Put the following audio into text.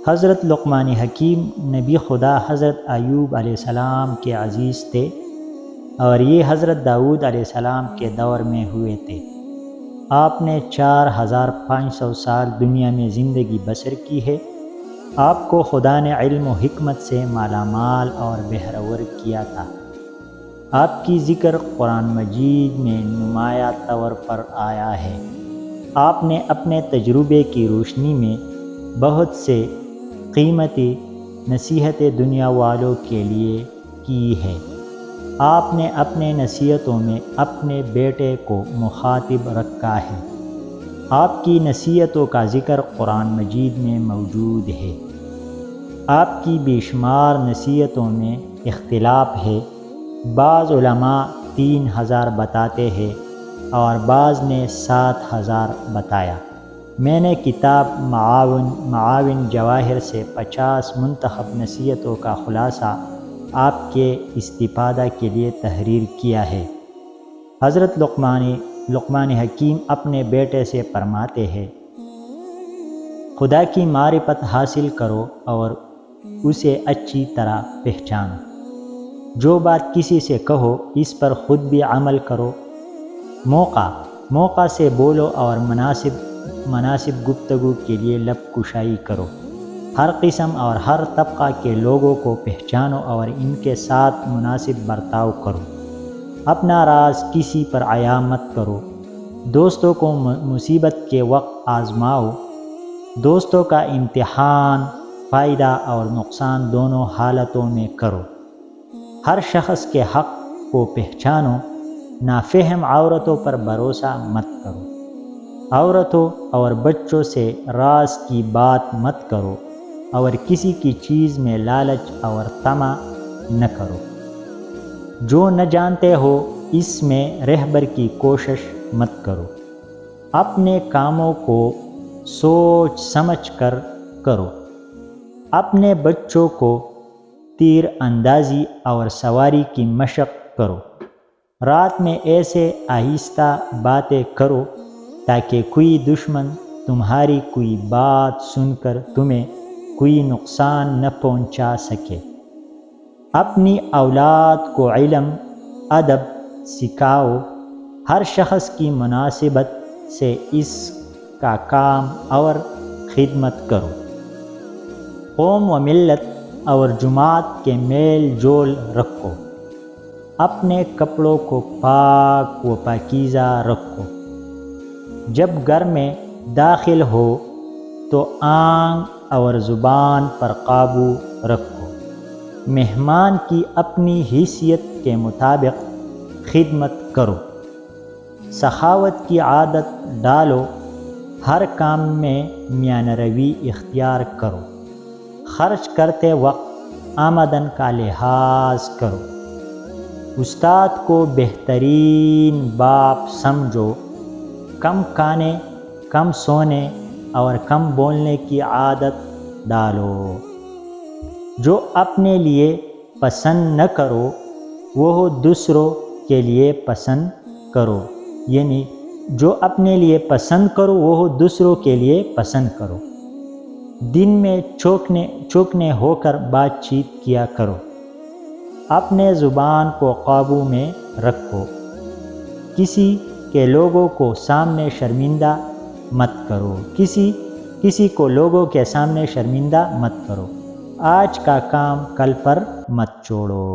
حضرت لقمان حکیم نبی خدا حضرت ایوب علیہ السلام کے عزیز تھے اور یہ حضرت داؤد علیہ السلام کے دور میں ہوئے تھے۔ آپ نے 4500 سال دنیا میں زندگی بسر کی ہے۔ آپ کو خدا نے علم و حکمت سے مالا مال اور بہرور کیا تھا۔ آپ کی ذکر قرآن مجید میں نمایاں طور پر آیا ہے۔ آپ نے اپنے تجربے کی روشنی میں بہت سے قیمتی نصیحتیں دنیا والوں کے لیے کی ہے۔ آپ نے اپنے نصیحتوں میں اپنے بیٹے کو مخاطب رکھا ہے۔ آپ کی نصیحتوں کا ذکر قرآن مجید میں موجود ہے۔ آپ کی بے شمار نصیحتوں میں اختلاف ہے۔ بعض علماء 3000 بتاتے ہیں اور بعض نے 7000 بتایا۔ میں نے کتاب معاون جواہر سے 50 منتخب نصیحتوں کا خلاصہ آپ کے استفادہ کے لیے تحریر کیا ہے۔ حضرت لقمان حکیم اپنے بیٹے سے فرماتے ہیں، خدا کی معرفت حاصل کرو اور اسے اچھی طرح پہچانو۔ جو بات کسی سے کہو اس پر خود بھی عمل کرو۔ موقع سے بولو اور مناسب گفتگو کے لیے لب کشائی کرو۔ ہر قسم اور ہر طبقہ کے لوگوں کو پہچانو اور ان کے ساتھ مناسب برتاؤ کرو۔ اپنا راز کسی پر عیاں مت کرو۔ دوستوں کو مصیبت کے وقت آزماؤ۔ دوستوں کا امتحان فائدہ اور نقصان دونوں حالتوں میں کرو۔ ہر شخص کے حق کو پہچانو۔ نافہم عورتوں پر بھروسہ مت کرو۔ عورتوں اور بچوں سے راز کی بات مت کرو اور کسی کی چیز میں لالچ اور طمع نہ کرو۔ جو نہ جانتے ہو اس میں رہبر کی کوشش مت کرو۔ اپنے کاموں کو سوچ سمجھ کر کرو۔ اپنے بچوں کو تیر اندازی اور سواری کی مشق کرو۔ رات میں ایسے آہستہ باتیں کرو تاکہ کوئی دشمن تمہاری کوئی بات سن کر تمہیں کوئی نقصان نہ پہنچا سکے۔ اپنی اولاد کو علم ادب سکھاؤ۔ ہر شخص کی مناسبت سے اس کا کام اور خدمت کرو۔ قوم و ملت اور جماعت کے میل جول رکھو۔ اپنے کپڑوں کو پاک و پاکیزہ رکھو۔ جب گھر میں داخل ہو تو آنکھ اور زبان پر قابو رکھو۔ مہمان کی اپنی حیثیت کے مطابق خدمت کرو۔ سخاوت کی عادت ڈالو۔ ہر کام میں میانہ روی اختیار کرو۔ خرچ کرتے وقت آمدن کا لحاظ کرو۔ استاد کو بہترین باپ سمجھو۔ کم کھانے، کم سونے اور کم بولنے کی عادت ڈالو۔ جو اپنے لیے پسند نہ کرو وہ دوسروں کے لیے پسند کرو، یعنی جو اپنے لیے پسند کرو وہ دوسروں کے لیے پسند کرو۔ دن میں چوکنے ہو کر بات چیت کیا کرو۔ اپنے زبان کو قابو میں رکھو۔ کسی کے لوگوں کو سامنے شرمندہ مت کرو۔ کسی کو لوگوں کے سامنے شرمندہ مت کرو۔ آج کا کام کل پر مت چھوڑو۔